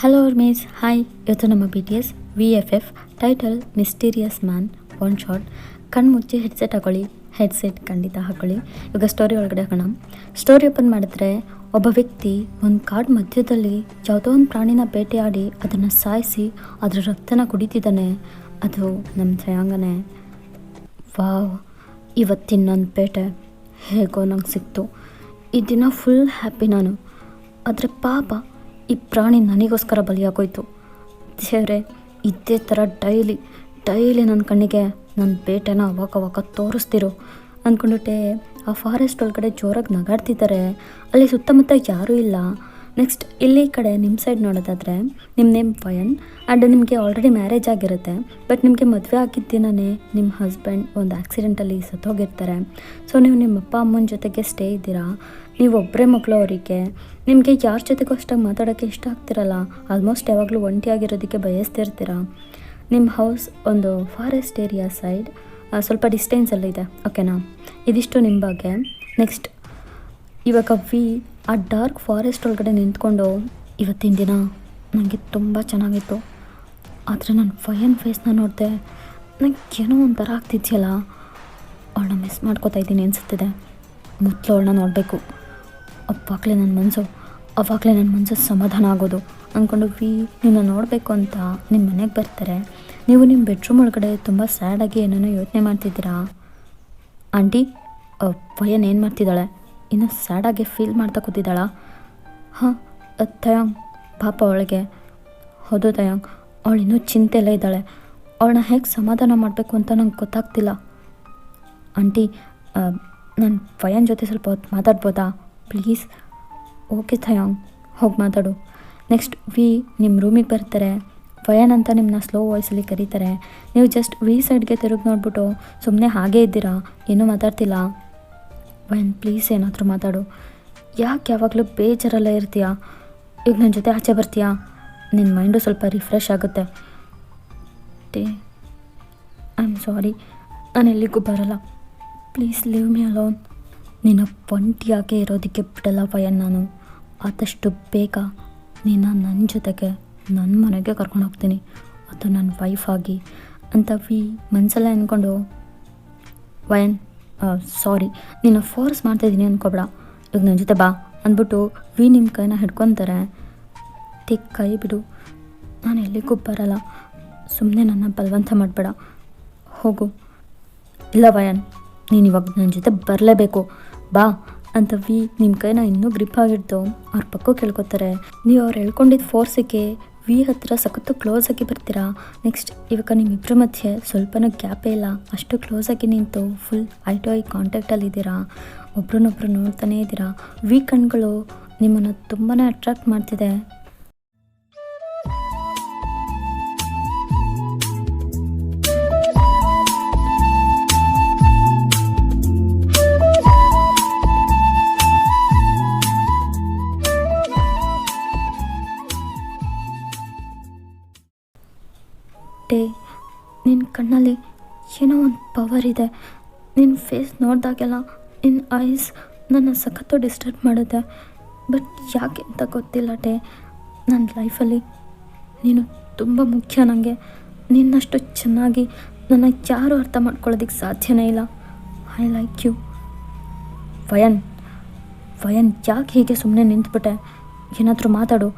Hello miss hi. ಇವತ್ತು ನಮ್ಮ BTS VFF title mysterious man one shot. ಕಣ್ಮುಚ್ಚಿ headset ಹಾಕೊಳ್ಳಿ. ಹೆಡ್ಸೆಟ್ ಖಂಡಿತ ಹಾಕೊಳ್ಳಿ. ಇವಾಗ ಸ್ಟೋರಿ ಒಳಗಡೆ ಹಾಕೋಣ. ಸ್ಟೋರಿ ಓಪನ್ ಮಾಡಿದ್ರೆ ಒಬ್ಬ ವ್ಯಕ್ತಿ ಒಂದು ಕಾಡು ಮಧ್ಯದಲ್ಲಿ ಯಾವುದೋ ಒಂದು ಪ್ರಾಣಿನ ಬೇಟೆಯಾಡಿ ಅದನ್ನು ಸಾಯಿಸಿ ಅದರ ರಕ್ತನ ಕುಡಿತಿದ್ದಾನೆ. ಅದು ನಮ್ಮ ಶ್ರೇಯಾಂಗನೇ. ವಾವ್, ಇವತ್ತಿನ ನನ್ನ ಬೇಟೆ ಹೇಗೋ ನಂಗೆ ಸಿಕ್ತು. ಈ ದಿನ ಫುಲ್ ಹ್ಯಾಪಿ ನಾನು. ಆದರೆ ಪಾಪ ಈ ಪ್ರಾಣಿ ನನಗೋಸ್ಕರ ಬಲಿಯಾಗೋಯ್ತು. ದೇವರೇ, ಇದೇ ಥರ ಡೈಲಿ ನನ್ನ ಕಣ್ಣಿಗೆ ನನ್ನ ಬೇಟೆನ ಅವಾಗ ತೋರಿಸ್ತಿರು ಅಂದ್ಕೊಂಡ್ಬಿಟ್ಟೆ ಆ ಫಾರೆಸ್ಟ್ ಒಳಗಡೆ ಜೋರಾಗಿ ನಗಾಡ್ತಿದ್ದಾರೆ. ಅಲ್ಲಿ ಸುತ್ತಮುತ್ತ ಯಾರೂ ಇಲ್ಲ. ನೆಕ್ಸ್ಟ್ ಇಲ್ಲಿ ಕಡೆ ನಿಮ್ಮ ಸೈಡ್ ನೋಡೋದಾದರೆ ನಿಮ್ಮ ನೇಮ್ ವಯನ್ ಆ್ಯಂಡ್ ನಿಮಗೆ ಆಲ್ರೆಡಿ ಮ್ಯಾರೇಜ್ ಆಗಿರುತ್ತೆ. ಬಟ್ ನಿಮಗೆ ಮದುವೆ ಆಗಿದ್ದ ದಿನವೇ ನಿಮ್ಮ ಹಸ್ಬೆಂಡ್ ಒಂದು ಆಕ್ಸಿಡೆಂಟಲ್ಲಿ ಸತ್ತೋಗಿರ್ತಾರೆ. ಸೊ ನೀವು ನಿಮ್ಮ ಅಪ್ಪ ಅಮ್ಮನ ಜೊತೆಗೆ ಸ್ಟೇ ಇದ್ದೀರಾ. ನೀವು ಒಬ್ಬರೇ ಮಕ್ಕಳು ಅವರಿಗೆ. ನಿಮಗೆ ಯಾರ ಜೊತೆಗೂ ಅಷ್ಟಾಗಿ ಮಾತಾಡೋಕ್ಕೆ ಇಷ್ಟ ಆಗ್ತಿರಲ್ಲ. ಆಲ್ಮೋಸ್ಟ್ ಯಾವಾಗಲೂ ಒಂಟಿಯಾಗಿರೋದಕ್ಕೆ ಬಯಸ್ತಿರ್ತೀರ. ನಿಮ್ಮ ಹೌಸ್ ಒಂದು ಫಾರೆಸ್ಟ್ ಏರಿಯಾ ಸೈಡ್ ಸ್ವಲ್ಪ ಡಿಸ್ಟೆನ್ಸಲ್ಲಿದೆ. ಓಕೆನಾ? ಇದಿಷ್ಟು ನಿಮ್ಮ ಬಗ್ಗೆ. ನೆಕ್ಸ್ಟ್ ಇವಾಗ ಆ ಡಾರ್ಕ್ ಫಾರೆಸ್ಟ್ ಒಳಗಡೆ ನಿಂತ್ಕೊಂಡು ಇವತ್ತಿನ ದಿನ ನನಗೆ ತುಂಬ ಚೆನ್ನಾಗಿತ್ತು. ಆದರೆ ನಾನು ವಯನ್ ಫೇಸ್ನ ನೋಡಿದೆ. ನನಗೆ ಏನೋ ಒಂಥರ ಆಗ್ತಿದೆಯಲ್ಲ, ಅವಳನ್ನ ಮಿಸ್ ಮಾಡ್ಕೋತಾ ಇದ್ದೀನಿ ಅನಿಸುತ್ತಿದೆ. ಮೊದಲು ಅವಳನ್ನ ನೋಡಬೇಕು. ಅವಾಗಲೇ ನನ್ನ ಮನಸ್ಸು ಸಮಾಧಾನ ಆಗೋದು ಅಂದ್ಕೊಂಡು ನಿನ್ನ ನೋಡಬೇಕು ಅಂತ ನಿಮ್ಮ ಮನೆಗೆ ಬರ್ತಾರೆ. ನೀವು ನಿಮ್ಮ ಬೆಡ್ರೂಮ್ ಒಳಗಡೆ ತುಂಬ ಸ್ಯಾಡಾಗಿ ಏನೇನೋ ಯೋಚನೆ ಮಾಡ್ತಿದ್ದೀರಾ. ಆಂಟಿ, ವಯನ್ ಏನು ಮಾಡ್ತಿದ್ದಾಳೆ? ಇನ್ನೂ ಸ್ಯಾಡಾಗಿ ಫೀಲ್ ಮಾಡ್ತಾ ಕೂತಿದ್ದಾಳ? ಹಾಂ ತಯಾಂಗ್, ಪಾಪ ಅವಳಿಗೆ. ಹೌದು ತಯಾಂಗ್, ಅವಳು ಇನ್ನೂ ಚಿಂತೆಯಲ್ಲೇ ಇದ್ದಾಳೆ. ಅವಳನ್ನ ಹೇಗೆ ಸಮಾಧಾನ ಮಾಡಬೇಕು ಅಂತ ನಂಗೆ ಗೊತ್ತಾಗ್ತಿಲ್ಲ. ಆಂಟಿ, ನಾನು ವಯನ್ ಜೊತೆ ಸ್ವಲ್ಪ ಹೊತ್ತು ಮಾತಾಡ್ಬೋದಾ ಪ್ಲೀಸ್? ಓಕೆ ತಯಾಂಗ್, ಹೋಗಿ ಮಾತಾಡು. ನೆಕ್ಸ್ಟ್ ನಿಮ್ಮ ರೂಮಿಗೆ ಬರ್ತಾರೆ. ವಯನ್ ಅಂತ ನಿಮ್ಮನ್ನ ಸ್ಲೋ ವಾಯ್ಸಲ್ಲಿ ಕರೀತಾರೆ. ನೀವು ಜಸ್ಟ್ ಸೈಡ್ಗೆ ತಿರುಗಿ ನೋಡ್ಬಿಟ್ಟು ಸುಮ್ಮನೆ ಹಾಗೇ ಇದ್ದೀರಾ, ಏನೂ ಮಾತಾಡ್ತಿಲ್ಲ. ವಯನ್ ಪ್ಲೀಸ್ ಏನಾದರೂ ಮಾತಾಡು. ಯಾಕೆ ಯಾವಾಗಲೂ ಬೇಜಾರಲ್ಲೇ ಇರ್ತೀಯಾ? ಈಗ ನನ್ನ ಜೊತೆ ಆಚೆ ಬರ್ತೀಯಾ? ನಿನ್ನ ಮೈಂಡು ಸ್ವಲ್ಪ ರಿಫ್ರೆಶ್ ಆಗುತ್ತೆ. ಐ ಆಮ್ ಸಾರಿ, ನಾನು ಎಲ್ಲಿಗೂ ಬರಲ್ಲ. Please leave me alone. ನಿನ್ನ ಒಂಟಿಯಾಗೆ ಇರೋದಕ್ಕೆ ಬಿಡಲ್ಲ ವಯನ್ ನಾನು. ಆದಷ್ಟು ಬೇಗ ನಿನ್ನ ನನ್ನ ಜೊತೆಗೆ ನನ್ನ ಮನೆಗೆ ಕರ್ಕೊಂಡು ಹೋಗ್ತೀನಿ, ಅದು ನನ್ನ ವೈಫ್ ಆಗಿ ಅಂತ ಮನಸ್ಸಲ್ಲೇ ಅಂದ್ಕೊಂಡು ವಯನ್ ಸಾರಿ, ನಿನ್ನ ಫೋರ್ಸ್ ಮಾಡ್ತಾಯಿದ್ದೀನಿ ಅಂದ್ಕೊಬೇಡ, ಈಗ ನನ್ನ ಜೊತೆ ಬಾ ಅಂದ್ಬಿಟ್ಟು ನಿಮ್ಮ ಕೈನ ಹಿಡ್ಕೊತಾರೆ. ಕೈ ಬಿಡು, ನಾನು ಎಲ್ಲಿಗೂ ಬರಲ್ಲ. ಸುಮ್ಮನೆ ನನ್ನ ಬಲವಂತ ಮಾಡಬೇಡ, ಹೋಗು. ಇಲ್ಲ ವಯನ್, ನೀನು ಇವಾಗ ನನ್ನ ಜೊತೆ ಬರಲೇಬೇಕು, ಬಾ ಅಂತ ನಿಮ್ಮ ಕೈನ ಇನ್ನೂ ಗ್ರಿಪ್ ಆಗಿಡ್ತು ಅವ್ರ ಪಕ್ಕ ಕೇಳ್ಕೊತಾರೆ. ನೀವು ಅವ್ರು ಹೇಳ್ಕೊಂಡಿದ್ದ ಫೋರ್ಸಿಗೆ ಹತ್ತಿರ ಸಖತ್ತು ಕ್ಲೋಸಾಗಿ ಬರ್ತೀರಾ. ನೆಕ್ಸ್ಟ್ ಇವಾಗ ನಿಮ್ಮಿಬ್ಬರ ಮಧ್ಯೆ ಸ್ವಲ್ಪನೂ ಗ್ಯಾಪೇ ಇಲ್ಲ. ಅಷ್ಟು ಕ್ಲೋಸಾಗಿ ನಿಂತು ಫುಲ್ ಐ ಟು ಐ ಕಾಂಟ್ಯಾಕ್ಟಲ್ಲಿದ್ದೀರಾ. ಒಬ್ರನ್ನೊಬ್ರು ನೋಡ್ತಾನೇ ಇದ್ದೀರಾ. ಕಣ್ಗಳು ನಿಮ್ಮನ್ನು ತುಂಬಾ ಅಟ್ರಾಕ್ಟ್ ಮಾಡ್ತಿದೆ. ನಿನ್ನ ಕಣ್ಣಲ್ಲಿ ಏನೋ ಒಂದು ಪವರ್ ಇದೆ. ನಿನ್ನ ಫೇಸ್ ನೋಡಿದಾಗೆಲ್ಲ ನಿನ್ನ ಐಸ್ ನನ್ನ ಸಖತ್ತು ಡಿಸ್ಟರ್ಬ್ ಮಾಡುತ್ತೆ. ಬಟ್ ಯಾಕೆ ಅಂತ ಗೊತ್ತಿಲ್ಲ ನನ್ನ ಲೈಫಲ್ಲಿ ನೀನು ತುಂಬ ಮುಖ್ಯ ನನಗೆ. ನಿನ್ನಷ್ಟು ಚೆನ್ನಾಗಿ ನನ್ನ ಯಾರೂ ಅರ್ಥ ಮಾಡ್ಕೊಳ್ಳೋದಕ್ಕೆ ಸಾಧ್ಯನೇ ಇಲ್ಲ. I like you. ವಯನ್ ಯಾಕೆ ಹೀಗೆ ಸುಮ್ಮನೆ ನಿಂತ್ಬಿಟ್ಟೆ? ಏನಾದರೂ ಮಾತಾಡು,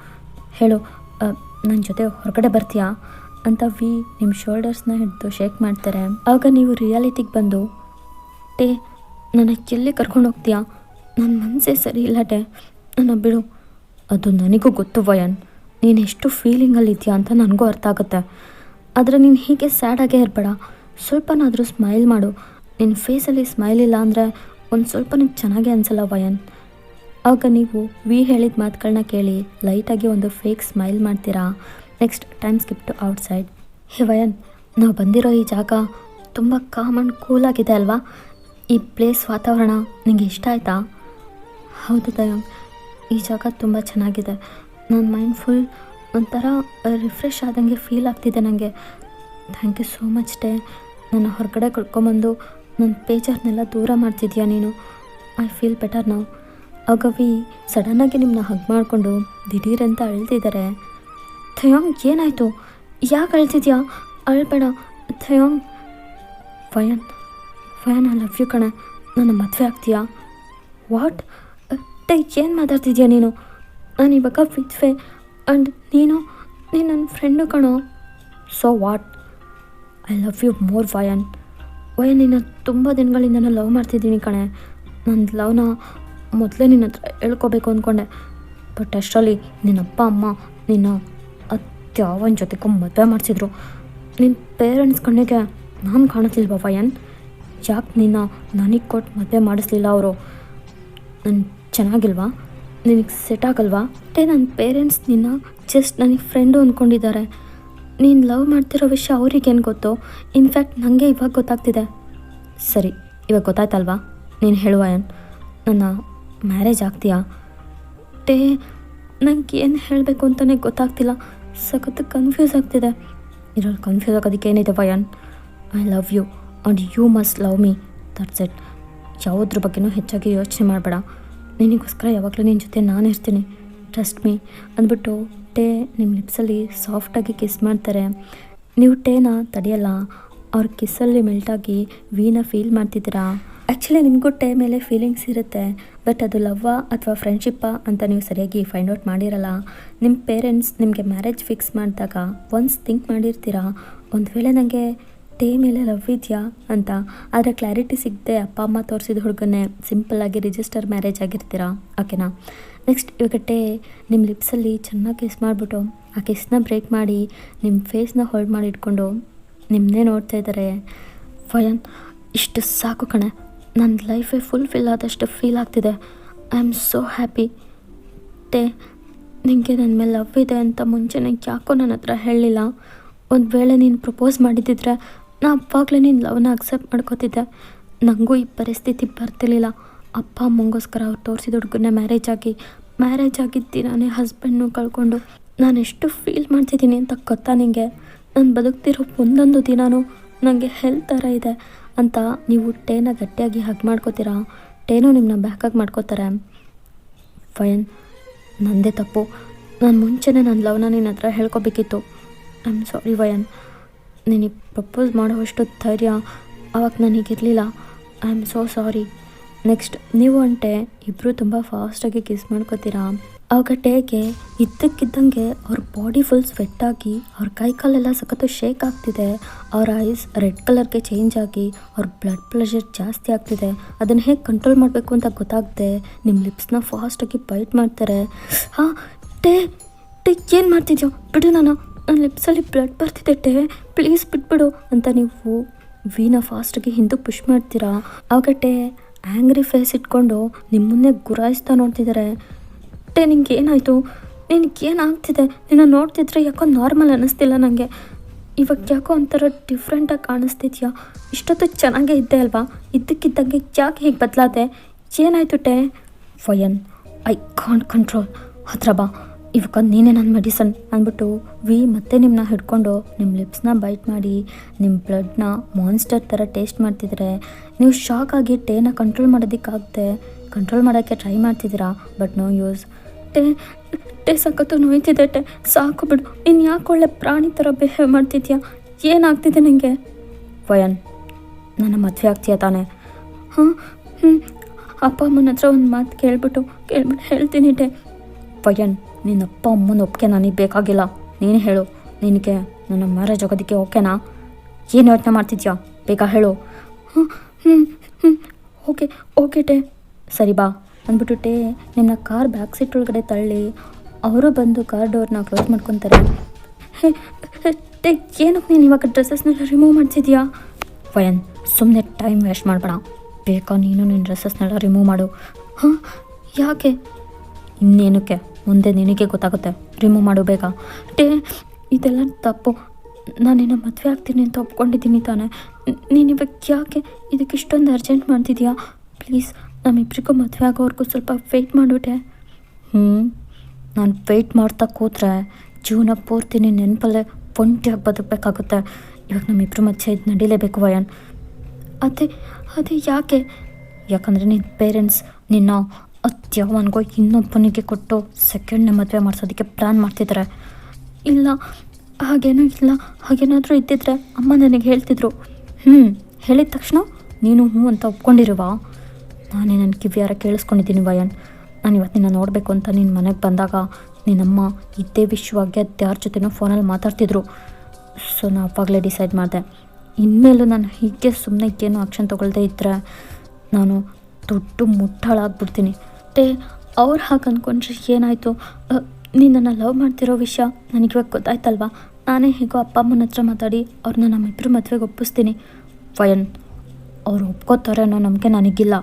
ಹೇಳು. ನನ್ನ ಜೊತೆ ಹೊರಗಡೆ ಬರ್ತೀಯಾ ಅಂತ ನಿಮ್ಮ ಶೋಲ್ಡರ್ಸ್ನ ಹಿಡಿದು ಶೇಕ್ ಮಾಡ್ತಾರೆ. ಆಗ ನೀವು ರಿಯಾಲಿಟಿಗೆ ಬಂದು ನನ್ನ ಎಲ್ಲಿ ಕರ್ಕೊಂಡು ಹೋಗ್ತೀಯಾ? ನನ್ನ ಮನಸ್ಸೇ ಸರಿ ಇಲ್ಲ ನನ್ನ ಬಿಡು. ಅದು ನನಗೂ ಗೊತ್ತು ವಯನ್, ನೀನು ಎಷ್ಟು ಫೀಲಿಂಗಲ್ಲಿದ್ದೀಯಾ ಅಂತ ನನಗೂ ಅರ್ಥ ಆಗುತ್ತೆ. ಆದರೆ ನೀನು ಹೀಗೆ ಸ್ಯಾಡಾಗೇ ಇರಬೇಡ. ಸ್ವಲ್ಪನಾದರೂ ಸ್ಮೈಲ್ ಮಾಡು. ನಿನ್ನ ಫೇಸಲ್ಲಿ ಸ್ಮೈಲ್ ಇಲ್ಲ ಅಂದರೆ ಒಂದು ಸ್ವಲ್ಪ ಚೆನ್ನಾಗೇ ಅನಿಸಲ್ಲ ವಯನ್. ಆಗ ನೀವು ಹೇಳಿದ ಮಾತುಗಳನ್ನ ಕೇಳಿ ಲೈಟಾಗಿ ಒಂದು ಫೇಕ್ ಸ್ಮೈಲ್ ಮಾಡ್ತೀರಾ. Next time skip to outside. Hey Vayan, ನಾವು ಬಂದಿರೋ ಈ ಜಾಗ ತುಂಬ ಕಾಮ್ ಆ್ಯಂಡ್ ಕೂಲಾಗಿದೆ ಅಲ್ವಾ? ಈ ಪ್ಲೇಸ್ ವಾತಾವರಣ ನಿಮಗೆ ಇಷ್ಟ ಆಯಿತಾ? ಹೌದು ದಯಾಂಗ್, ಈ ಜಾಗ ತುಂಬ ಚೆನ್ನಾಗಿದೆ. ನನ್ನ ಮೈಂಡ್ ಫುಲ್ ಒಂಥರ ರಿಫ್ರೆಶ್ ಆದಂಗೆ ಫೀಲ್ ಆಗ್ತಿದೆ ನನಗೆ. ಥ್ಯಾಂಕ್ ಯು ಸೋ ಮಚ್ ನನ್ನ ಹೊರಗಡೆ ಕರ್ಕೊಂಬಂದು ನನ್ನ ಬೇಜಾರನ್ನೆಲ್ಲ ದೂರ ಮಾಡ್ತಿದ್ಯಾ ನೀನು. ಐ ಫೀಲ್ ಬೆಟರ್ ನಾವು. ಆಗ ಸಡನ್ನಾಗಿ ನಿಮ್ಮನ್ನ ಹಗ್ ಮಾಡಿಕೊಂಡು ದಿಢೀರಂತ ಅಳ್ತಿದ್ದಾರೆ. ಥಯಾಂಗ್ ಏನಾಯಿತು? ಯಾಕೆ ಅಳ್ತಿದ್ಯಾ? ಅಳ್ಬೇಡ ಥಯಾಂಗ್. ವಯನ್ ವಯನ್ ಐ ಲವ್ ಯು ಕಣೆ, ನನ್ನ ಮದುವೆ ಆಗ್ತೀಯಾ? ವಾಟ್? ಟೇ ಏನು ಮಾತಾಡ್ತಿದ್ಯಾ ನೀನು? ನಾನು ಇವಾಗ ವಿದ್ವೆ ಆ್ಯಂಡ್ ನೀನು ನನ್ನ ಫ್ರೆಂಡು ಕಣೋ. So what? I love you more Vayan. Vayan ನಿನ್ನ ತುಂಬ ದಿನಗಳಿಂದ ನಾನು ಲವ್ ಮಾಡ್ತಿದ್ದೀನಿ ಕಣೆ. ನನ್ನ ಲವ್ನ ಮೊದಲೇ ನಿನ್ನ ಹತ್ರ ಹೇಳ್ಕೊಬೇಕು ಅಂದ್ಕೊಂಡೆ, ಬಟ್ ಅಷ್ಟರಲ್ಲಿ ನಿನ್ನ ಅಪ್ಪ ಅಮ್ಮ ನಿನ್ನ ಅತ್ಯಾವನ ಜೊತೆಗೂ ಮದುವೆ ಮಾಡಿಸಿದ್ರು. ನಿನ್ನ ಪೇರೆಂಟ್ಸ್ ಕಣ್ಣಿಗೆ ನಾನು ಕಾಣಿಸ್ಲಿಲ್ವ ವಯನ್? ಯಾಕೆ ನಿನ್ನ ನನಗೆ ಕೊಟ್ಟು ಮದುವೆ ಮಾಡಿಸ್ಲಿಲ್ಲ ಅವರು? ನಾನು ಚೆನ್ನಾಗಿಲ್ವಾ? ನಿನಗೆ ಸೆಟ್ ಆಗಲ್ವಾ? ನನ್ನ ಪೇರೆಂಟ್ಸ್ ನಿನ್ನ ಜಸ್ಟ್ ನನಗೆ ಫ್ರೆಂಡು ಅಂದ್ಕೊಂಡಿದ್ದಾರೆ. ನೀನು ಲವ್ ಮಾಡ್ತಿರೋ ವಿಷಯ ಅವ್ರಿಗೇನು ಗೊತ್ತು? ಇನ್ಫ್ಯಾಕ್ಟ್ ನನಗೆ ಇವಾಗ ಗೊತ್ತಾಗ್ತಿದೆ. ಸರಿ, ಇವಾಗ ಗೊತ್ತಾಯ್ತಲ್ವಾ? ನೀನು ಹೇಳುವ ಏನು, ನನ್ನ ಮ್ಯಾರೇಜ್ ಆಗ್ತೀಯಾ? ಟೇ ನಂಗೆ ಏನು ಹೇಳಬೇಕು ಅಂತಲೇ ಗೊತ್ತಾಗ್ತಿಲ್ಲ, ಸಖತ್ತು ಕನ್ಫ್ಯೂಸ್ ಆಗ್ತಿದೆ. ಇದರಲ್ಲಿ ಕನ್ಫ್ಯೂಸ್ ಆಗೋದಕ್ಕೆ ಏನಿದೆ Wayne? I love you and you must love me, that's it. ಯಾವುದ್ರ ಬಗ್ಗೆನೂ ಹೆಚ್ಚಾಗಿ ಯೋಚನೆ ಮಾಡಬೇಡ. ನಿನಗೋಸ್ಕರ ಯಾವಾಗಲೂ ನಿನ್ನ ಜೊತೆ ನಾನು ಇರ್ತೀನಿ, ಟ್ರಸ್ಟ್ ಮೀ ಅಂದ್ಬಿಟ್ಟು ಟೇ ನಿಮ್ಮ ಲಿಪ್ಸಲ್ಲಿ ಸಾಫ್ಟಾಗಿ ಕಿಸ್ ಮಾಡ್ತಾರೆ. ನೀವು ಟೇನ ತಡೆಯಲ್ಲ, ಅವ್ರ ಕಿಸ್ಸಲ್ಲಿ ಮೆಲ್ಟಾಗಿ ವೀನ ಫೀಲ್ ಮಾಡ್ತಿದ್ದೀರಾ. ಆ್ಯಕ್ಚುಲಿ ನಿಮಗೂ ಟೇ ಮೇಲೆ ಫೀಲಿಂಗ್ಸ್ ಇರುತ್ತೆ, ಬಟ್ ಅದು ಲವ್ವಾ ಅಥವಾ ಫ್ರೆಂಡ್ಶಿಪ್ಪಾ ಅಂತ ನೀವು ಸರಿಯಾಗಿ ಫೈಂಡ್ ಔಟ್ ಮಾಡಿರಲ್ಲ. ನಿಮ್ಮ ಪೇರೆಂಟ್ಸ್ ನಿಮಗೆ ಮ್ಯಾರೇಜ್ ಫಿಕ್ಸ್ ಮಾಡಿದಾಗ ಒನ್ಸ್ ಥಿಂಕ್ ಮಾಡಿರ್ತೀರಾ, ಒಂದು ವೇಳೆ ನನಗೆ ಟೇ ಮೇಲೆ ಲವ್ ಇದೆಯಾ ಅಂತ. ಆದರೆ ಕ್ಲಾರಿಟಿ ಸಿಗದೆ ಅಪ್ಪ ಅಮ್ಮ ತೋರಿಸಿದ ಹುಡುಗನ್ನೇ ಸಿಂಪಲ್ಲಾಗಿ ರಿಜಿಸ್ಟರ್ ಮ್ಯಾರೇಜ್ ಆಗಿರ್ತೀರಾ, ಓಕೆನಾ? ನೆಕ್ಸ್ಟ್ ಇವಾಗ ಟೇ ನಿಮ್ಮ ಲಿಪ್ಸಲ್ಲಿ ಚೆನ್ನಾಗಿ ಕಿಸ್ ಮಾಡಿಬಿಟ್ಟು ಆ ಕಿಸ್ನ ಬ್ರೇಕ್ ಮಾಡಿ ನಿಮ್ಮ ಫೇಸ್ನ ಹೋಲ್ಡ್ ಮಾಡಿ ಇಟ್ಕೊಂಡು ನಿಮ್ಮನ್ನೇ ನೋಡ್ತಾ ಇದ್ದಾರೆ. ವಯನ್ ಇಷ್ಟು ಸಾಕು ಕಣೆ, ನನ್ನ ಲೈಫೇ ಫುಲ್ಫಿಲ್ ಆದಷ್ಟು ಫೀಲ್ ಆಗ್ತಿದೆ. I am so happy. Tea ನಿನಗೆ ನನ್ನ ಮೇಲೆ ಲವ್ ಇದೆ ಅಂತ ಮುಂಚೆ ನಂಗೆ ಯಾಕೋ ನನ್ನ ಹತ್ರ ಹೇಳಲಿಲ್ಲ. ಒಂದು ವೇಳೆ ನೀನು ಪ್ರಪೋಸ್ ಮಾಡಿದ್ದಿದ್ರೆ ನಾ ಅವಾಗಲೇ ನಿನ್ನ ಲವ್ನ ಅಕ್ಸೆಪ್ಟ್ ಮಾಡ್ಕೋತಿದ್ದೆ. ನನಗೂ ಈ ಪರಿಸ್ಥಿತಿ ಬರ್ತಿರ್ಲಿಲ್ಲ. ಅಪ್ಪ ಅಮ್ಮಂಗೋಸ್ಕರ ಅವ್ರು ತೋರಿಸಿದ ಹುಡುಗನೇ ಮ್ಯಾರೇಜ್ ಆಗಿದ್ದು ನಾನೇ ಹಸ್ಬೆಂಡ್ನು ಕಳ್ಕೊಂಡು ನಾನು ಎಷ್ಟು ಫೀಲ್ ಮಾಡ್ತಿದ್ದೀನಿ ಅಂತ ಗೊತ್ತಾ ನಿನಗೆ? ನಾನು ಬದುಕ್ತಿರೋ ಒಂದೊಂದು ದಿನಾನೂ ನನಗೆ ಹೆಲ್ತ್ ಥರ ಇದೆ ಅಂತ ನೀವು ಟೇನ ಗಟ್ಟಿಯಾಗಿ ಹಗ್ ಮಾಡ್ಕೋತೀರಾ. ಟೇನೂ ನಿಮ್ಮನ್ನ ಬ್ಯಾಕಾಗಿ ಮಾಡ್ಕೋತಾರೆ. ವಯನ್ ನಂದೇ ತಪ್ಪು, ನಾನು ಮುಂಚೆನೇ ನನ್ನ ಲವ್ನ ನಿನ್ನ ಹತ್ರ ಹೇಳ್ಕೊಬೇಕಿತ್ತು. I am sorry ವಯನ್. ನಿನಗೆ ಪ್ರಪೋಸ್ ಮಾಡೋವಷ್ಟು ಧೈರ್ಯ ಆವಾಗ ನನಗಿರಲಿಲ್ಲ. I am so sorry. Next ನೀವು ಅಂಟೆ ಇಬ್ಬರು ತುಂಬ ಫಾಸ್ಟಾಗಿ ಕಿಸ್ ಮಾಡ್ಕೋತೀರಾ. ಆವಾಗ ಟೇಗೆ ಇದ್ದಕ್ಕಿದ್ದಂಗೆ ಅವ್ರ ಬಾಡಿ ಫುಲ್ ಸ್ವೆಟ್ಟಾಗಿ ಅವ್ರ ಕೈ ಕಾಲೆಲ್ಲ ಸಖತ್ತು ಶೇಕ್ ಆಗ್ತಿದೆ. ಅವ್ರ ಐಸ್ ರೆಡ್ ಕಲರ್ಗೆ ಚೇಂಜ್ ಆಗಿ ಅವ್ರ ಬ್ಲಡ್ ಪ್ರೆಷರ್ ಜಾಸ್ತಿ ಆಗ್ತಿದೆ. ಅದನ್ನು ಹೇಗೆ ಕಂಟ್ರೋಲ್ ಮಾಡಬೇಕು ಅಂತ ಗೊತ್ತಾಗದೆ ನಿಮ್ಮ ಲಿಪ್ಸ್ನ ಫಾಸ್ಟಾಗಿ ಬೈಟ್ ಮಾಡ್ತಾರೆ. ಹಾಂ ಟೇ ಏನು ಮಾಡ್ತಿದ್ಯೋ? ಬಿಡು, ನನ್ನ ಲಿಪ್ಸಲ್ಲಿ ಬ್ಲಡ್ ಬರ್ತಿದೆ ಟೇ, ಪ್ಲೀಸ್ ಬಿಟ್ಬಿಡು ಅಂತ ನೀವು ವೀನ ಫಾಸ್ಟಾಗಿ ಹಿಂದಕ್ಕೆ ಪುಷ್ ಮಾಡ್ತೀರಾ. ಆವಾಗ ಟೇ ಆ್ಯಂಗ್ರಿ ಫೇಸ್ ಇಟ್ಕೊಂಡು ನಿಮ್ಮ ಮುಂದೆ ಗುರಾಯಿಸ್ತಾ ನೋಡ್ತಿದ್ದಾರೆ. ಟೇ ನಿಂಗೆ ಏನಾಯಿತು? ನಿನಗೇನಾಗ್ತಿದೆ? ನಿನ್ನ ನೋಡ್ತಿದ್ರೆ ಯಾಕೋ ನಾರ್ಮಲ್ ಅನ್ನಿಸ್ತಿಲ್ಲ ನನಗೆ. ಇವಾಗ ಯಾಕೋ ಒಂಥರ ಡಿಫ್ರೆಂಟಾಗಿ ಕಾಣಿಸ್ತಿದ್ಯಾ? ಇಷ್ಟೊತ್ತು ಚೆನ್ನಾಗೇ ಇದ್ದೆ ಅಲ್ವಾ? ಇದ್ದಕ್ಕಿದ್ದಂಗೆ ಯಾಕೆ ಹೀಗೆ ಬದಲಾದೆ? ಏನಾಯಿತು ಟೇ? Wayne I can't control. ಹತ್ರ ಬಾ, ಇವಾಗ ನೀನೇ ನನ್ನ ಮೆಡಿಸನ್ ಅಂದ್ಬಿಟ್ಟು ವಿ ಮತ್ತೆ ನಿಮ್ಮನ್ನ ಹಿಡ್ಕೊಂಡು ನಿಮ್ಮ ಲಿಪ್ಸ್ನ ಬೈಟ್ ಮಾಡಿ ನಿಮ್ಮ ಬ್ಲಡ್ನ ಮಾನ್ಸ್ಟರ್ ಥರ ಟೇಸ್ಟ್ ಮಾಡ್ತಿದ್ರೆ ನೀವು ಶಾಕ್ ಆಗಿ ಟೇನ ಕಂಟ್ರೋಲ್ ಮಾಡೋದಕ್ಕಾಗದೆ ಕಂಟ್ರೋಲ್ ಮಾಡೋಕ್ಕೆ ಟ್ರೈ ಮಾಡ್ತಿದ್ದೀರಾ. But no use. ಟೇ ಸಖತ್ತು ನೋಯ್ತಿದೆ ಟೇ, ಸಾಕು ಬಿಡು. ನೀನು ಯಾಕೆ ಒಳ್ಳೆ ಪ್ರಾಣಿ ಥರ ಬಿಹೇವ್ ಮಾಡ್ತಿದ್ಯಾ? ಏನಾಗ್ತಿದೆ ನನಗೆ? ವಯನ್ ನನ್ನ ಮದುವೆ ಆಗ್ತೀಯಾ ತಾನೆ? ಹಾಂ ಅಪ್ಪ ಅಮ್ಮನ ಹತ್ರ ಒಂದು ಮಾತು ಕೇಳ್ಬಿಟ್ಟು ಹೇಳ್ತೀನಿ ಟೇ. ವಯನ್ ನಿನ್ನ ಅಪ್ಪ ಅಮ್ಮನ ಒಪ್ಪಿಗೆ ನನಗೆ ಬೇಕಾಗಿಲ್ಲ. ನೀನು ಹೇಳು, ನಿನಗೆ ನನ್ನ ಮ್ಯಾರೇಜ್ ಆಗೋದಕ್ಕೆ ಓಕೆನಾ? ಏನು ಯೋಚನೆ ಮಾಡ್ತಿದ್ಯಾ? ಬೇಗ ಹೇಳು. ಓಕೆ ಟೇ, ಸರಿ ಬಾ ಅಂದ್ಬಿಟ್ಟು ಟೇ ನಿಮ್ಮನ್ನ ಕಾರ್ ಬ್ಯಾಕ್ ಸೀಟ್ ಒಳಗಡೆ ತಳ್ಳಿ ಅವರು ಬಂದು ಕಾರ್ ಡೋರ್ನ ಕ್ಲೋಸ್ ಮಾಡ್ಕೊತಾರೆ. ಟೇ ಏನಕ್ಕೆ ನೀನು ಇವಾಗ ಡ್ರೆಸ್ಸಸ್ನೆಲ್ಲ ರಿಮೂವ್ ಮಾಡ್ತಿದ್ಯಾ? ವಯನ್ ಸುಮ್ಮನೆ ಟೈಮ್ ವೇಸ್ಟ್ ಮಾಡಬೇಡ, ಬೇಕಾ ನೀನು ನಿನ್ನ ಡ್ರೆಸ್ಸಸ್ನೆಲ್ಲ ರಿಮೂವ್ ಮಾಡು. ಹಾಂ ಯಾಕೆ? ಇನ್ನೇನಕ್ಕೆ? ಮುಂದೆ ನಿನಗೆ ಗೊತ್ತಾಗುತ್ತೆ. ರಿಮೂವ್ ಮಾಡು ಬೇಗ. ಟೇ ಇದೆಲ್ಲ ತಪ್ಪು. ನಾನಿನ್ನ ಮದುವೆ ಆಗ್ತೀನಿ ಅಂತ ಒಪ್ಕೊಂಡಿದ್ದೀನಿ ತಾನೆ. ನೀನು ಇವಾಗ ಯಾಕೆ ಇದಕ್ಕೆ ಇಷ್ಟೊಂದು ಅರ್ಜೆಂಟ್ ಮಾಡ್ತಿದ್ಯಾ? ಪ್ಲೀಸ್ ನಮ್ಮಿಬ್ಬರಿಗೂ ಮದುವೆ ಆಗೋವರೆಗೂ ಸ್ವಲ್ಪ ವೆಯ್ಟ್ ಮಾಡಿಬಿಟ್ಟೆ. ನಾನು ವೆಯ್ಟ್ ಮಾಡ್ತಾ ಕೂತ್ರೆ ಜೀವನ ಪೂರ್ತಿ ನಿನ್ನ ನೆನಪಲ್ಲೇ ಒಂಟಿಯಾಗಿ ಬದುಕಬೇಕಾಗುತ್ತೆ. ಇವಾಗ ನಮ್ಮಿಬ್ಬರು ಮಧ್ಯೆ ಇದು ನಡೀಲೇಬೇಕು ವಯನ್. ಅದೇ ಯಾಕಂದರೆ ನಿನ್ನ ಪೇರೆಂಟ್ಸ್ ನಿನ್ನ ಅತ್ಯಾವನಿಗೋ ಇನ್ನೊಬ್ಬನಿಗೆ ಕೊಟ್ಟು ಸೆಕೆಂಡ್ನೇ ಮದುವೆ ಮಾಡಿಸೋದಕ್ಕೆ ಪ್ಲ್ಯಾನ್ ಮಾಡ್ತಿದ್ದಾರೆ. ಇಲ್ಲ, ಹಾಗೇನೂ ಇಲ್ಲ. ಹಾಗೇನಾದರೂ ಇದ್ದಿದ್ರೆ ಅಮ್ಮ ನನಗೆ ಹೇಳ್ತಿದ್ರು. ಹೇಳಿದ ತಕ್ಷಣ ನೀನು ಹ್ಞೂ ಅಂತ ಒಪ್ಕೊಂಡಿರುವ? ನಾನೇ ನನ್ನ ಕಿವಿಯಾರ ಕೇಳಿಸ್ಕೊಂಡಿದ್ದೀನಿ ವಯನ್. ನಾನು ಇವತ್ತು ನಿನ್ನ ನೋಡಬೇಕು ಅಂತ ನಿನ್ನ ಮನೆಗೆ ಬಂದಾಗ ನಿನ್ನಮ್ಮ ಇದ್ದೇ ವಿಷಯವಾಗಿ ಯಾರ ಜೊತೆನೋ ಫೋನಲ್ಲಿ ಮಾತಾಡ್ತಿದ್ರು. ಸೊ ನಾನು ಅವಾಗಲೇ ಡಿಸೈಡ್ ಮಾಡಿದೆ, ಇನ್ಮೇಲೂ ನಾನು ಹೀಗೆ ಸುಮ್ಮನೆ ಏನೋ ಆಕ್ಷನ್ ತೊಗೊಳ್ದೇ ಇದ್ದರೆ ನಾನು ದೊಡ್ಡ ಮುಟ್ಟಾಳಾಗ್ಬಿಡ್ತೀನಿ. ಅವ್ರು ಹಾಗೆ ಅಂದ್ಕೊಂಡ್ರೆ ಏನಾಯಿತು? ನೀನನ್ನು ಲವ್ ಮಾಡ್ತಿರೋ ವಿಷಯ ನನಗಿವಾಗ ಗೊತ್ತಾಯ್ತಲ್ವಾ? ನಾನೇ ಹೇಗೋ ಅಪ್ಪ ಅಮ್ಮನ ಹತ್ರ ಮಾತಾಡಿ ಅವ್ರನ್ನ ನಮ್ಮಿಬ್ಬರು ಮದುವೆಗೆ ಒಪ್ಪಿಸ್ತೀನಿ. ವಯನ್, ಅವ್ರು ಒಪ್ಕೋತಾರೆ ಅನ್ನೋ ನಂಬಿಕೆ ನನಗಿಲ್ಲ.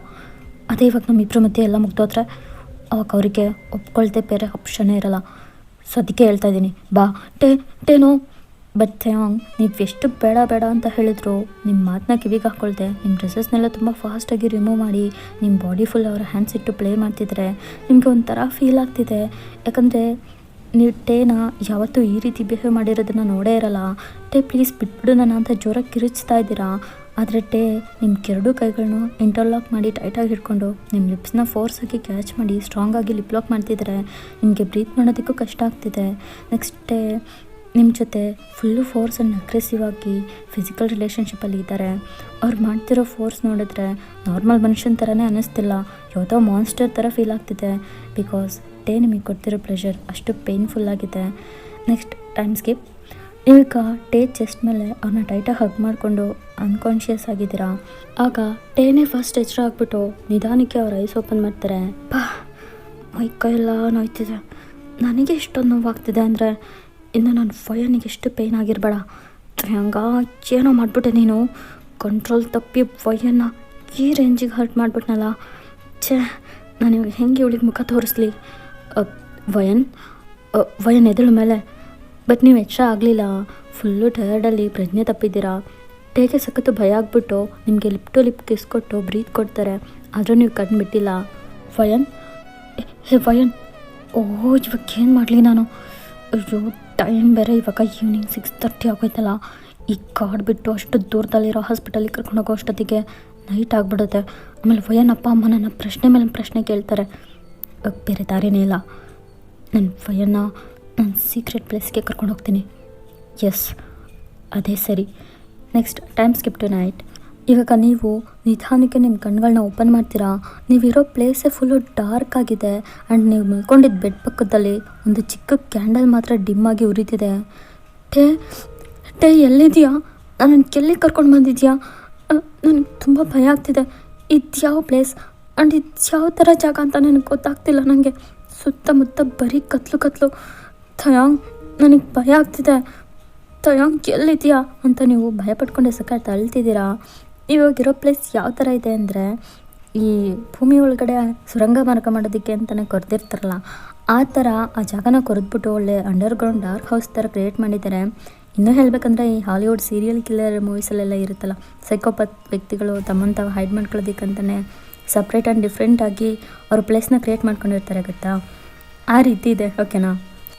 ಅದೇ ಇವಾಗ ನಮ್ಮಿಬ್ಬರ ಮಧ್ಯೆ ಎಲ್ಲ ಮುಗ್ದೋದ್ರೆ ಅವಾಗ ಅವರಿಗೆ ಒಪ್ಕೊಳ್ದೆ ಬೇರೆ ಆಪ್ಷನ್ನೇ ಇರಲ್ಲ. ಸೊ ಅದಕ್ಕೆ ಹೇಳ್ತಾ ಇದ್ದೀನಿ, ಬಾ ಟೇನೋ. ಬಟ್ ಥ್ಯಾಂಗ್, ನೀವು ಎಷ್ಟು ಬೇಡ ಬೇಡ ಅಂತ ಹೇಳಿದ್ರು ನಿಮ್ಮ ಮಾತನ್ನ ಕಿವಿಗೆ ಹಾಕ್ಕೊಳ್ದೆ ನಿಮ್ಮ ಡ್ರೆಸ್ಸಸ್ನೆಲ್ಲ ತುಂಬ ಫಾಸ್ಟಾಗಿ ರಿಮೂವ್ ಮಾಡಿ ನಿಮ್ಮ ಬಾಡಿ ಫುಲ್ ಅವರ ಹ್ಯಾಂಡ್ಸ್ ಇಟ್ಟು ಪ್ಲೇ ಮಾಡ್ತಿದ್ರೆ ನಿಮಗೆ ಒಂಥರ ಫೀಲ್ ಆಗ್ತಿದೆ. ಯಾಕಂದರೆ ನೀವು ಟೇನ ಯಾವತ್ತೂ ಈ ರೀತಿ ಬಿಹೇವ್ ಮಾಡಿರೋದನ್ನು ನೋಡೇ ಇರಲ್ಲ. ಪ್ಲೀಸ್ ಬಿಟ್ಬಿಡು ನನ್ನ ಅಂತ ಜೋರಾಗಿ ಕಿರುಚ್ತಾ ಇದ್ದೀರಾ. ಆದರೆ ನಿಮ್ಮ ಎರಡೂ ಕೈಗಳನ್ನೂ ಇಂಟರ್ಲಾಕ್ ಮಾಡಿ ಟೈಟಾಗಿ ಹಿಡ್ಕೊಂಡು ನಿಮ್ಮ ಲಿಪ್ಸ್ನ ಫೋರ್ಸಾಗಿ ಕ್ಯಾಚ್ ಮಾಡಿ ಸ್ಟ್ರಾಂಗಾಗಿ ಲಿಪ್ ಲಾಕ್ ಮಾಡ್ತಿದ್ರೆ ನಿಮಗೆ ಬ್ರೀತ್ ಮಾಡೋದಕ್ಕೂ ಕಷ್ಟ ಆಗ್ತಿದೆ. ನೆಕ್ಸ್ಟ್ ನಿಮ್ಮ ಜೊತೆ ಫುಲ್ಲು ಫೋರ್ಸ್ ಆ್ಯಂಡ್ ಅಗ್ರೆಸಿವ್ ಆಗಿ ಫಿಸಿಕಲ್ ರಿಲೇಷನ್ಶಿಪ್ಪಲ್ಲಿ ಇದ್ದಾರೆ. ಅವ್ರು ಮಾಡ್ತಿರೋ ಫೋರ್ಸ್ ನೋಡಿದ್ರೆ ನಾರ್ಮಲ್ ಮನುಷ್ಯನ ಥರನೇ ಅನ್ನಿಸ್ತಿಲ್ಲ, ಯಾವುದೋ ಮಾನ್ಸ್ಟರ್ ಥರ ಫೀಲ್ ಆಗ್ತಿದೆ. ಬಿಕಾಸ್ ನಿಮಗೆ ಕೊಡ್ತಿರೋ ಪ್ಲೆಷರ್ ಅಷ್ಟು ಪೇನ್ಫುಲ್ಲಾಗಿದೆ. Next time skip. ನೀವೀಗ ಚೆಸ್ಟ್ ಮೇಲೆ ಅವ್ರನ್ನ ಟೈಟಾಗಿ ಹಗ್ ಮಾಡಿಕೊಂಡು ಅನ್ಕಾನ್ಷಿಯಸ್ ಆಗಿದ್ದೀರಾ. ಆಗ ಟೇನೇ ಫಸ್ಟ್ ಎಚ್ಚರ ಆಗ್ಬಿಟ್ಟು ನಿಧಾನಕ್ಕೆ ಅವ್ರ ಐಸ್ ಓಪನ್ ಮಾಡ್ತಾರೆ. ಮೈ ಕೈ ಎಲ್ಲ ನೋಯ್ತಿದೆ, ನನಗೆ ಎಷ್ಟೊಂದು ನೋವಾಗ್ತಿದೆ ಅಂದರೆ ಇನ್ನು ನನ್ನ ವಯನಿಗೆ ಎಷ್ಟು ಪೇಯ್ನ್ ಆಗಿರಬೇಡ. ಹಂಗ ಏನೋ ಮಾಡಿಬಿಟ್ಟೆ ನೀನು, ಕಂಟ್ರೋಲ್ ತಪ್ಪಿ ವಯನ್ನ ಈ ರೇಂಜಿಗೆ ಹರ್ಟ್ ಮಾಡಿಬಿಟ್ನಲ್ಲ. ನಾನು ಇವಾಗ ಹೆಂಗೆ ಇವಳಿಗೆ ಮುಖ ತೋರಿಸ್ಲಿ? ವಯನ್ ಎದುಳು ಮೇಲೆ. ಬಟ್ ನೀವು ಎಚ್ಚರ ಆಗಲಿಲ್ಲ, ಫುಲ್ಲು ಟಯರ್ಡಲ್ಲಿ ಪ್ರಜ್ಞೆ ತಪ್ಪಿದ್ದೀರಾ. ಟೇಗೆ ಸಖತ್ತು ಭಯ ಆಗ್ಬಿಟ್ಟು ನಿಮಗೆ ಲಿಪ್ ಟು ಲಿಪ್ ಕಿಸ್ ಕೊಟ್ಟು ಬ್ರೀತ್ ಕೊಡ್ತಾರೆ, ಆದರೂ ನೀವು ಕಣ್ಣು ಬಿಟ್ಟಿಲ್ಲ. ವಯನ್, ವಯನ್, ಇವಾಗ ಏನು ಮಾಡಲಿ ನಾನು? ಅಯ್ಯೋ, ಟೈಮ್ ಬೇರೆ ಇವಾಗ ಈವ್ನಿಂಗ್ 6:30 ಆಗೋಯ್ತಲ್ಲ. ಈ ಕಾಡ್ ಬಿಟ್ಟು ಅಷ್ಟು ದೂರದಲ್ಲಿರೋ ಹಾಸ್ಪಿಟಲಿಗೆ ಕರ್ಕೊಂಡು ಹೋಗೋ ಅಷ್ಟೊತ್ತಿಗೆ ನೈಟ್ ಆಗಿಬಿಡುತ್ತೆ. ಆಮೇಲೆ ವಯನ್ ಅಪ್ಪ ಅಮ್ಮ ನನ್ನ ಪ್ರಶ್ನೆ ಮೇಲೆ ಪ್ರಶ್ನೆ ಕೇಳ್ತಾರೆ. ಬೇರೆ ದಾರಿನೇ ಇಲ್ಲ. ನನ್ನ ವಯನ್ನ ನಾನು ಸೀಕ್ರೆಟ್ ಪ್ಲೇಸ್ಗೆ ಕರ್ಕೊಂಡು ಹೋಗ್ತೀನಿ. ಎಸ್, ಅದೇ ಸರಿ. Next time skip tonight. ಇವಾಗ ನೀವು ನಿಧಾನಕ್ಕೆ ನಿಮ್ಮ ಕಣ್ಗಳನ್ನ ಓಪನ್ ಮಾಡ್ತೀರಾ. ನೀವಿರೋ ಪ್ಲೇಸೇ ಫುಲ್ಲು ಡಾರ್ಕ್ ಆಗಿದೆ ಆ್ಯಂಡ್ ನೀವು ಮಲ್ಕೊಂಡಿದ್ದ ಬೆಡ್ ಪಕ್ಕದಲ್ಲಿ ಒಂದು ಚಿಕ್ಕ ಕ್ಯಾಂಡಲ್ ಮಾತ್ರ ಡಿಮ್ಮಾಗಿ ಉರಿತಿದೆ. ಟೇ ಎಲ್ಲಿದೆಯಾ? ನಾನು ಎಲ್ಲಿ ಕರ್ಕೊಂಡು ಬಂದಿದ್ಯಾ? ನನಗೆ ತುಂಬ ಭಯ ಆಗ್ತಿದೆ. ಇದು ಯಾವ ಪ್ಲೇಸ್ ಆ್ಯಂಡ್ ಇದು ಯಾವ ಥರ ಜಾಗ ಅಂತ ನನಗೆ ಗೊತ್ತಾಗ್ತಿಲ್ಲ. ನನಗೆ ಸುತ್ತಮುತ್ತ ಬರೀ ಕತ್ಲು. ಥಯಾಂಗ್, ನನಗೆ ಭಯ ಆಗ್ತಿದೆ. ಥಯಾಂಗ್ ಎಲ್ಲಿದೆಯಾ ಅಂತ ನೀವು ಭಯಪಟ್ಕೊಂಡೆ ಸಖತ್ ಅಳ್ತಿದ್ದೀರಾ. ಇವಾಗಿರೋ ಪ್ಲೇಸ್ ಯಾವ ಥರ ಇದೆ ಅಂದರೆ, ಈ ಭೂಮಿ ಒಳಗಡೆ ಸುರಂಗ ಮಾರ್ಗ ಮಾಡೋದಕ್ಕೆ ಅಂತಲೇ ಕೊರೆದಿರ್ತಾರಲ್ಲ, ಆ ಥರ ಆ ಜಾಗನ ಕೊರೆದ್ಬಿಟ್ಟು ಒಳ್ಳೆ ಅಂಡರ್ಗ್ರೌಂಡ್ ಡಾರ್ಕ್ ಹೌಸ್ ಥರ ಕ್ರಿಯೇಟ್ ಮಾಡಿದ್ದಾರೆ. ಇನ್ನೂ ಹೇಳಬೇಕಂದ್ರೆ ಈ ಹಾಲಿವುಡ್ ಸೀರಿಯಲ್ ಕಿಲ್ಲರ್ ಮೂವೀಸಲ್ಲೆಲ್ಲ ಇರುತ್ತಲ್ಲ, ಸೈಕೋಪತ್ ವ್ಯಕ್ತಿಗಳು ತಮ್ಮನ್ನು ತಾವು ಹೈಡ್ ಮಾಡ್ಕೊಳ್ಳೋದಕ್ಕಂತಲೇ ಸಪ್ರೇಟ್ ಆ್ಯಂಡ್ ಡಿಫ್ರೆಂಟಾಗಿ ಅವ್ರ ಪ್ಲೇಸ್ನ ಕ್ರಿಯೇಟ್ ಮಾಡ್ಕೊಂಡಿರ್ತಾರೆ ಗೊತ್ತಾ, ಆ ರೀತಿ ಇದೆ. ಓಕೆನಾ?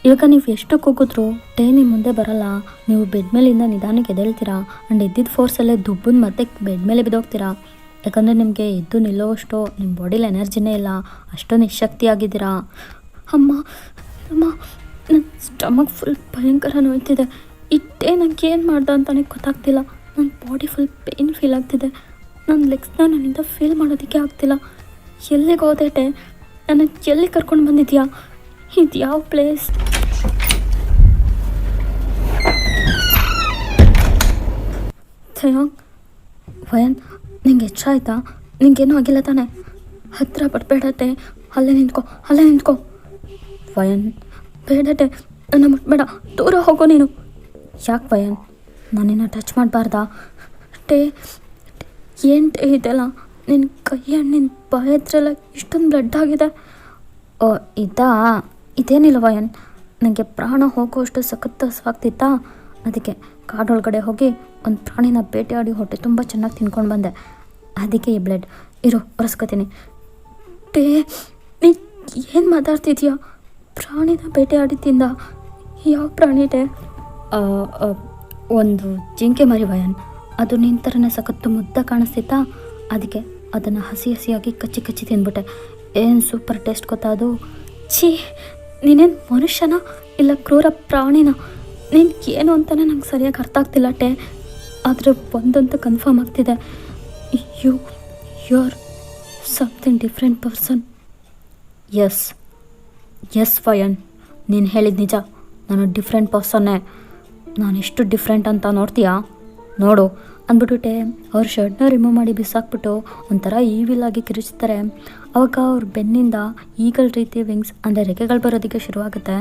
ಇವಾಗ ನೀವು ಎಷ್ಟು ಕೂಗಿದ್ರೂ ನಿಮ್ಮ ಮುಂದೆ ಬರಲ್ಲ. ನೀವು ಬೆಡ್ ಮೇಲಿಂದ ನಿಧಾನಕ್ಕೆ ಎದ್ದೇಳ್ತೀರಾ ಆ್ಯಂಡ್ ಎದ್ದಿದ್ದ ಫೋರ್ಸಲ್ಲೇ ದುಬ್ಬನ ಮತ್ತೆ ಬೆಡ್ ಮೇಲೆ ಬಿದ್ದೋಗ್ತೀರಾ. ಯಾಕಂದರೆ ನಿಮಗೆ ಎದ್ದು ನಿಲ್ಲೋವಷ್ಟು ನಿಮ್ಮ ಬಾಡಿಲಿ ಎನರ್ಜಿನೇ ಇಲ್ಲ, ಅಷ್ಟು ನಿಶಕ್ತಿಯಾಗಿದ್ದೀರಾ. ಅಮ್ಮ ನನ್ನ ಸ್ಟಮಕ್ ಫುಲ್ ಭಯಂಕರ ನೋಯ್ತಿದೆ. ನಂಗೆ ಏನು ಮಾಡ್ದೆ ಅಂತಲೇ ಗೊತ್ತಾಗ್ತಿಲ್ಲ. ನನ್ನ ಬಾಡಿ ಫುಲ್ ಪೇಯ್ನ್ ಫೀಲ್ ಆಗ್ತಿದೆ. ನನ್ನ ಲೆಗ್ಸ್ನ ನನ್ನಿಂದ ಫೀಲ್ ಮಾಡೋದಕ್ಕೆ ಆಗ್ತಿಲ್ಲ. ಎಲ್ಲಿಗೆ ಹೋದೆ? ನನ್ನ ಎಲ್ಲಿ ಕರ್ಕೊಂಡು ಬಂದಿದ್ಯಾ? ಇದು ಯಾವ ಪ್ಲೇಸ್? ಥಯಾಂಗ್, ವಯನ್, ನಿಂಗೆ ಎಚ್ಚರ ಆಯ್ತಾ? ನಿಂಗೇನೂ ಆಗಿಲ್ಲ ತಾನೆ? ಹತ್ತಿರ ಬರಬೇಡತ್ತೆ, ಅಲ್ಲೇ ನಿಂತ್ಕೋ. ವಯನ್, ಬೇಡತ್ತೆ, ನನ್ನ ಮುಟ್ಬೇಡ, ದೂರ ಹೋಗೋ ನೀನು. ಯಾಕೆ ವಯನ್? ನಾನಿನ್ನ ಟಚ್ ಮಾಡಬಾರ್ದಾ? ಏನು ಇದೆಲ್ಲ? ನಿನ್ನ ಕೈ ನಿನ್ನ ಬಾಯಿ ಹತ್ರಲ್ಲ ಇಷ್ಟೊಂದು ಬ್ಲಡ್ ಆಗಿದೆ. ಇದೇನಿಲ್ಲ ವಯನ್, ನನಗೆ ಪ್ರಾಣ ಹೋಗುವಷ್ಟು ಸಖತ್ ಹಸ್ವಾಗ್ತಿತ್ತಾ, ಅದಕ್ಕೆ ಕಾಡೊಳಗಡೆ ಹೋಗಿ ಒಂದು ಪ್ರಾಣಿನ ಬೇಟೆಯಾಡಿ ಹೊಟ್ಟೆ ತುಂಬ ಚೆನ್ನಾಗಿ ತಿನ್ಕೊಂಡು ಬಂದೆ. ಅದಕ್ಕೆ ಈ ಬ್ಲಡ್. ಒರೆಸ್ಕೊತೀನಿ. ನೀ ಏನು ಮಾತಾಡ್ತಿದ್ಯಾ? ಪ್ರಾಣಿನ ಬೇಟೆಯಾಡಿ ತಿಂದ? ಯಾವ ಪ್ರಾಣಿ? ಒಂದು ಜಿಂಕೆ ಮರಿ ವಯನ್. ಅದು ನಿನ್ನ ಥರನೇ ಸಖತ್ತು ಮುದ್ದ ಕಾಣಿಸ್ತಿತ್ತಾ, ಅದಕ್ಕೆ ಅದನ್ನು ಹಸಿಯಾಗಿ ಕಚ್ಚಿ ತಿಂದ್ಬಿಟ್ಟೆ. ಏನು ಸೂಪರ್ ಟೇಸ್ಟ್ ಗೊತ್ತಾ ಅದು? ನೀನೇನು ಮನುಷ್ಯನ ಇಲ್ಲ ಕ್ರೂರ ಪ್ರಾಣಿನ? ನೀನು ಏನು ಅಂತಲೇ ನಂಗೆ ಸರಿಯಾಗಿ ಅರ್ಥ ಆಗ್ತಿಲ್ಲ ಟೇ. ಆದರೆ ಒಂದಂತೂ ಕನ್ಫರ್ಮ್ ಆಗ್ತಿದೆ, you are something different person. Yes yes fine, ನೀನು ಹೇಳಿದ ನಿಜ. ನಾನು ಡಿಫ್ರೆಂಟ್ ಪರ್ಸನ್ನೇ. ನಾನು ಎಷ್ಟು ಡಿಫ್ರೆಂಟ್ ಅಂತ ನೋಡ್ತೀಯಾ? ನೋಡು ಅಂದ್ಬಿಟ್ಟುಟೆ ಅವ್ರ ಶರ್ಟ್ನ ರಿಮೂವ್ ಮಾಡಿ ಬಿಸಾಕ್ಬಿಟ್ಟು ಒಂಥರ ಈವಿಲ್ ಆಗಿ ಕಿರಿಚ್ತಾರೆ. ಅವಾಗ ಅವ್ರ ಬೆನ್ನಿಂದ ಈಗಲ್ ರೀತಿ ವಿಂಗ್ಸ್ ಅಂದರೆ ರೆಕ್ಕೆಗಳು ಬರೋದಕ್ಕೆ ಶುರುವಾಗುತ್ತೆ.